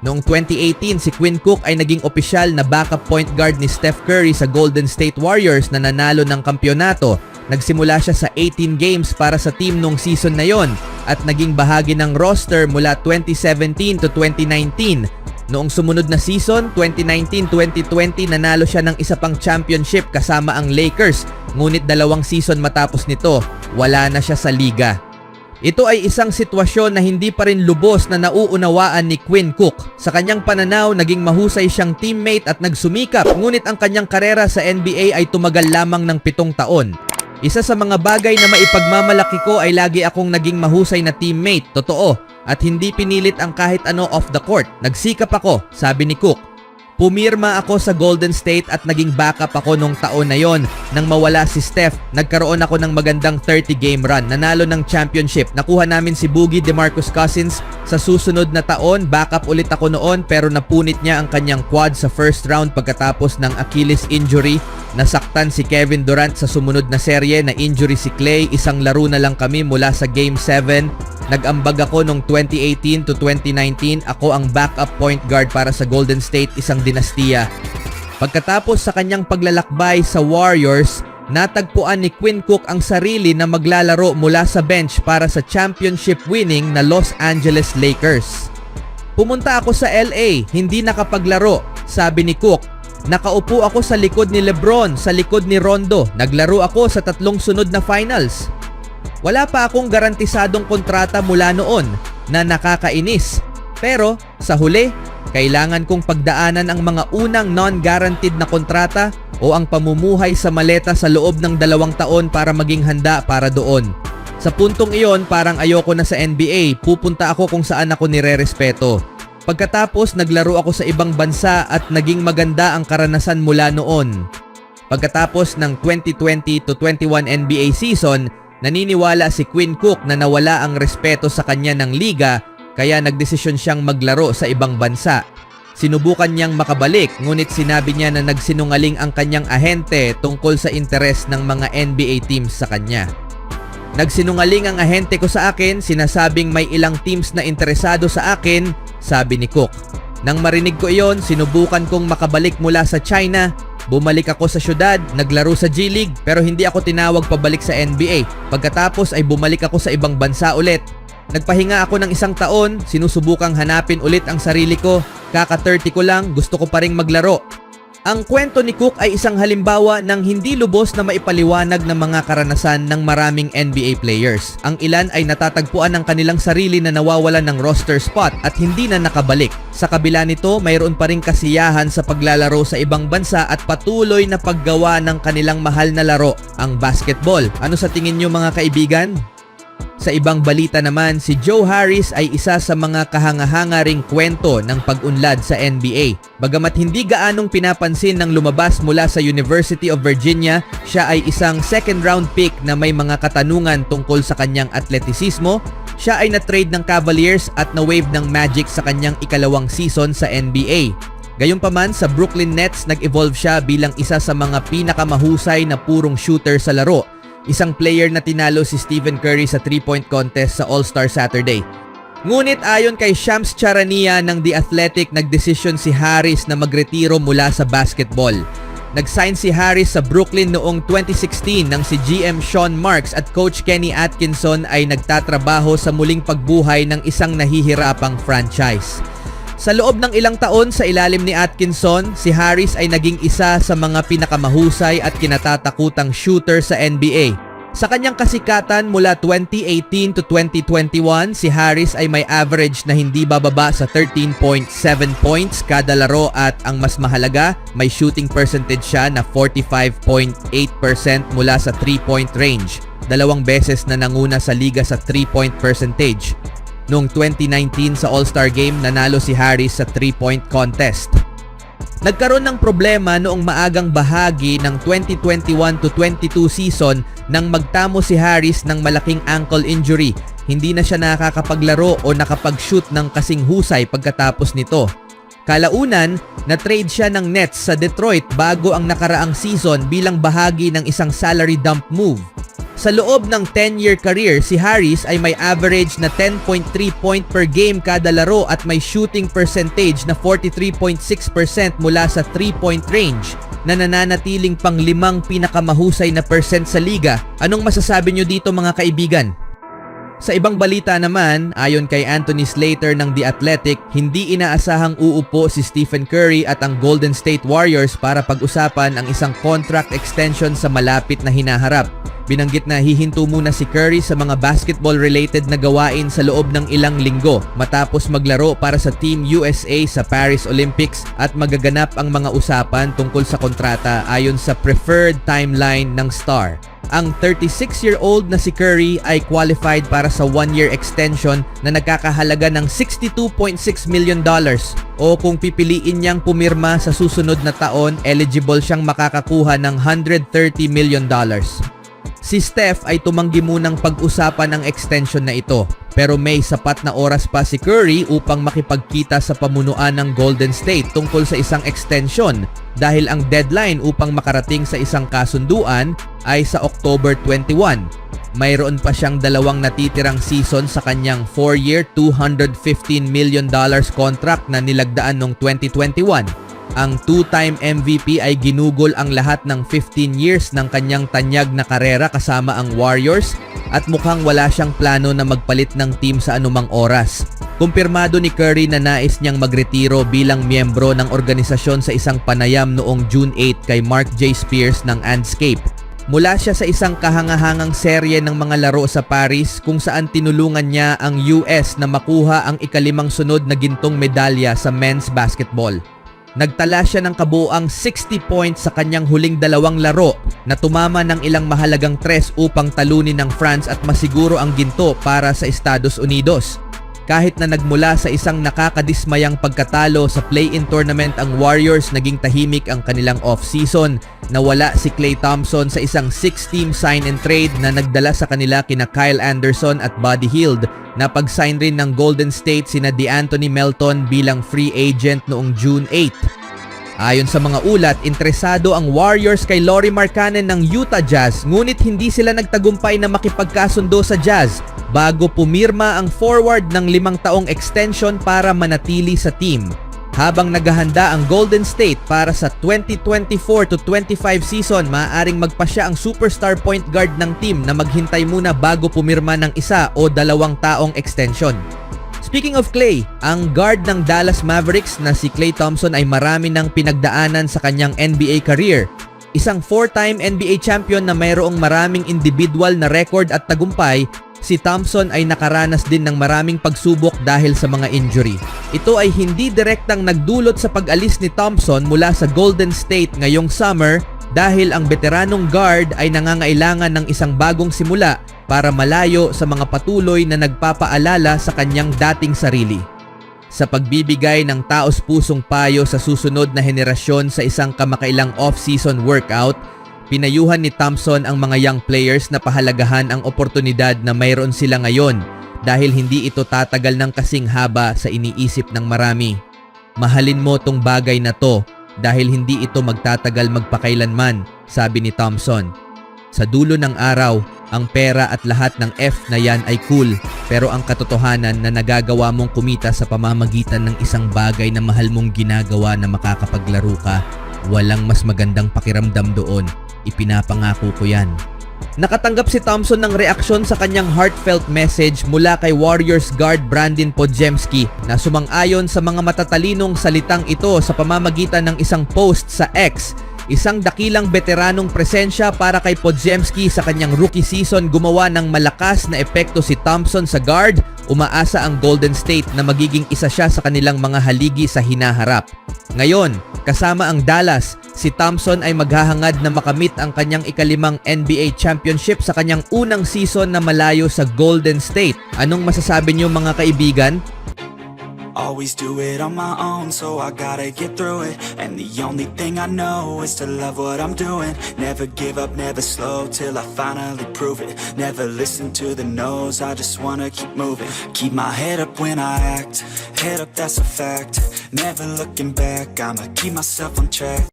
Noong 2018, si Quinn Cook ay naging opisyal na backup point guard ni Steph Curry sa Golden State Warriors na nanalo ng kampyonato. Nagsimula siya sa 18 games para sa team nung season na yon at naging bahagi ng roster mula 2017 to 2019. Noong sumunod na season, 2019-2020, nanalo siya ng isa pang championship kasama ang Lakers. Ngunit 2 season matapos nito, wala na siya sa liga. Ito ay isang sitwasyon na hindi pa rin lubos na nauunawaan ni Quinn Cook. Sa kanyang pananaw, naging mahusay siyang teammate at nagsumikap, ngunit ang kanyang karera sa NBA ay tumagal lamang ng 7 taon. Isa sa mga bagay na maipagmamalaki ko ay lagi akong naging mahusay na teammate, totoo, at hindi pinilit ang kahit ano off the court. Nagsikap ako, sabi ni Cook. Pumirma ako sa Golden State at naging backup ako nung taon na yon. Nang mawala si Steph, nagkaroon ako ng magandang 30-game run. Nanalo ng championship. Nakuha namin si Boogie DeMarcus Cousins. Sa susunod na taon, backup ulit ako noon pero napunit niya ang kanyang quad sa first round pagkatapos ng Achilles injury. Nasaktan si Kevin Durant sa sumunod na serye na injury si Klay. Isang laro na lang kami mula sa Game 7. Nag-ambag ako noong 2018 to 2019. Ako ang backup point guard para sa Golden State, isang dinastiya. Pagkatapos sa kanyang paglalakbay sa Warriors, natagpuan ni Quinn Cook ang sarili na maglalaro mula sa bench para sa championship winning na Los Angeles Lakers. Pumunta ako sa LA, hindi nakapaglaro, sabi ni Cook. Nakaupo ako sa likod ni LeBron, sa likod ni Rondo. Naglaro ako sa 3 sunod na finals. Wala pa akong garantisadong kontrata mula noon na nakakainis. Pero sa huli, kailangan kong pagdaanan ang mga unang non-guaranteed na kontrata o ang pamumuhay sa maleta sa loob ng 2 taon para maging handa para doon. Sa puntong iyon, parang ayoko na sa NBA, pupunta ako kung saan ako nirerespeto. Pagkatapos, naglaro ako sa ibang bansa at naging maganda ang karanasan mula noon. Pagkatapos ng 2020 to 21 NBA season, naniniwala si Quinn Cook na nawala ang respeto sa kanya ng liga kaya nagdesisyon siyang maglaro sa ibang bansa. Sinubukan niyang makabalik ngunit sinabi niya na nagsinungaling ang kanyang ahente tungkol sa interes ng mga NBA teams sa kanya. Nagsinungaling ang ahente ko sa akin, sinasabing may ilang teams na interesado sa akin, sabi ni Cook. Nang marinig ko iyon, sinubukan kong makabalik mula sa China. Bumalik ako sa syudad, naglaro sa G League pero hindi ako tinawag pabalik sa NBA. Pagkatapos ay bumalik ako sa ibang bansa ulit. Nagpahinga ako ng 1 taon, sinusubukang hanapin ulit ang sarili ko. Kaka-30 ko lang, gusto ko pa ring maglaro. Ang kwento ni Cook ay isang halimbawa ng hindi lubos na maipaliwanag ng mga karanasan ng maraming NBA players. Ang ilan ay natatagpuan ng kanilang sarili na nawawalan ng roster spot at hindi na nakabalik. Sa kabila nito, mayroon pa ring kasiyahan sa paglalaro sa ibang bansa at patuloy na paggawa ng kanilang mahal na laro, ang basketball. Ano sa tingin niyo mga kaibigan? Sa ibang balita naman, si Joe Harris ay isa sa mga kahanga-hanga ring kwento ng pag-unlad sa NBA. Bagamat hindi gaanong pinapansin ng lumabas mula sa University of Virginia, siya ay isang second-round pick na may mga katanungan tungkol sa kanyang atletisismo. Siya ay na-trade ng Cavaliers at na-wave ng Magic sa kanyang 2nd season sa NBA. Gayunpaman, sa Brooklyn Nets nag-evolve siya bilang isa sa mga pinakamahusay na purong shooter sa laro. Isang player na tinalo si Stephen Curry sa 3-point contest sa All-Star Saturday. Ngunit ayon kay Shams Charania ng The Athletic, nagdesisyon si Harris na magretiro mula sa basketball. Nag-sign si Harris sa Brooklyn noong 2016 nang si GM Sean Marks at Coach Kenny Atkinson ay nagtatrabaho sa muling pagbuhay ng isang nahihirapang franchise. Sa loob ng ilang taon sa ilalim ni Atkinson, si Harris ay naging isa sa mga pinakamahusay at kinatatakutang shooter sa NBA. Sa kanyang kasikatan mula 2018 to 2021, si Harris ay may average na hindi bababa sa 13.7 points kada laro at ang mas mahalaga, may shooting percentage siya na 45.8% mula sa 3-point range. 2 beses na nanguna sa liga sa 3-point percentage. Noong 2019 sa All-Star Game, nanalo si Harris sa 3-point contest. Nagkaroon ng problema noong maagang bahagi ng 2021 to 22 season nang magtamo si Harris ng malaking ankle injury. Hindi na siya nakakapaglaro o nakapag-shoot ng kasing husay pagkatapos nito. Kalaunan, na-trade siya ng Nets sa Detroit bago ang nakaraang season bilang bahagi ng isang salary dump move. Sa loob ng 10-year career, si Harris ay may average na 10.3 point per game kada laro at may shooting percentage na 43.6% mula sa 3-point range na nananatiling pang 5 pinakamahusay na percent sa liga. Anong masasabi nyo dito mga kaibigan? Sa ibang balita naman, ayon kay Anthony Slater ng The Athletic, hindi inaasahang uupo si Stephen Curry at ang Golden State Warriors para pag-usapan ang isang contract extension sa malapit na hinaharap. Binanggit na hihinto muna si Curry sa mga basketball-related na gawain sa loob ng ilang linggo matapos maglaro para sa Team USA sa Paris Olympics at magaganap ang mga usapan tungkol sa kontrata ayon sa preferred timeline ng Star. Ang 36-year-old na si Curry ay qualified para sa 1-year extension na nagkakahalaga ng $62.6 million o kung pipiliin niyang pumirma sa susunod na taon, eligible siyang makakakuha ng $130 million. Si Steph ay tumanggi munang pag-usapan ang extension na ito pero may sapat na oras pa si Curry upang makipagkita sa pamunuan ng Golden State tungkol sa isang extension dahil ang deadline upang makarating sa isang kasunduan ay sa October 21. Mayroon pa siyang 2 natitirang season sa kanyang 4-year, $215 million contract na nilagdaan noong 2021. Ang 2-time MVP ay ginugol ang lahat ng 15 years ng kanyang tanyag na karera kasama ang Warriors at mukhang wala siyang plano na magpalit ng team sa anumang oras. Kumpirmado ni Curry na nais niyang magretiro bilang miyembro ng organisasyon sa isang panayam noong June 8 kay Mark J. Spears ng Andscape. Mula siya sa isang kahangahangang serye ng mga laro sa Paris kung saan tinulungan niya ang US na makuha ang ika-5 sunod na gintong medalya sa men's basketball. Nagtala siya ng kabuuang 60 points sa kanyang huling 2 laro na tumama ng ilang mahalagang tres upang talunin ng France at masiguro ang ginto para sa Estados Unidos. Kahit na nagmula sa isang nakakadismayang pagkatalo sa play-in tournament ang Warriors, naging tahimik ang kanilang off-season. Nawala si Klay Thompson sa isang 6-team sign and trade na nagdala sa kanila kina Kyle Anderson at Buddy Hield na pag-sign rin ng Golden State sina DeAnthony Melton bilang free agent noong June 8. Ayon sa mga ulat, interesado ang Warriors kay Lauri Markkanen ng Utah Jazz ngunit hindi sila nagtagumpay na makipagkasundo sa Jazz bago pumirma ang forward ng 5 taong extension para manatili sa team. Habang naghahanda ang Golden State para sa 2024-25 season, maaaring magpasya ang superstar point guard ng team na maghintay muna bago pumirma ng 1 o 2 taong extension. Speaking of Klay, ang guard ng Dallas Mavericks na si Klay Thompson ay marami ng pinagdaanan sa kanyang NBA career. Isang 4-time NBA champion na mayroong maraming individual na record at tagumpay, si Thompson ay nakaranas din ng maraming pagsubok dahil sa mga injury. Ito ay hindi direktang nagdulot sa pag-alis ni Thompson mula sa Golden State ngayong summer dahil ang veteranong guard ay nangangailangan ng isang bagong simula para malayo sa mga patuloy na nagpapaalala sa kanyang dating sarili. Sa pagbibigay ng taos-pusong payo sa susunod na henerasyon sa isang kamakailang off-season workout, pinayuhan ni Thompson ang mga young players na pahalagahan ang oportunidad na mayroon sila ngayon dahil hindi ito tatagal ng kasing haba sa iniisip ng marami. Mahalin mo tong bagay na to dahil hindi ito magtatagal magpakailanman, sabi ni Thompson. Sa dulo ng araw, ang pera at lahat ng F na yan ay cool, pero ang katotohanan na nagagawa mong kumita sa pamamagitan ng isang bagay na mahal mong ginagawa na makakapaglaro ka, walang mas magandang pakiramdam doon. Ipinapangako ko yan. Nakatanggap si Thompson ng reaksyon sa kanyang heartfelt message mula kay Warriors guard Brandon Podziemski na sumang-ayon sa mga matatalinong salitang ito sa pamamagitan ng isang post sa X. Isang dakilang veteranong presensya para kay Podziemski sa kanyang rookie season, gumawa ng malakas na epekto si Thompson sa guard. Umaasa ang Golden State na magiging isa siya sa kanilang mga haligi sa hinaharap. Ngayon, kasama ang Dallas, si Thompson ay maghahangad na makamit ang kanyang ika-5 NBA championship sa kanyang unang season na malayo sa Golden State. Anong masasabi niyo mga kaibigan? Always do it on my own, so I gotta get through it. And the only thing I know is to love what I'm doing. Never give up, never slow, till I finally prove it. Never listen to the no's, I just wanna keep moving. Keep my head up when I act, head up, that's a fact. Never looking back, I'ma keep myself on track.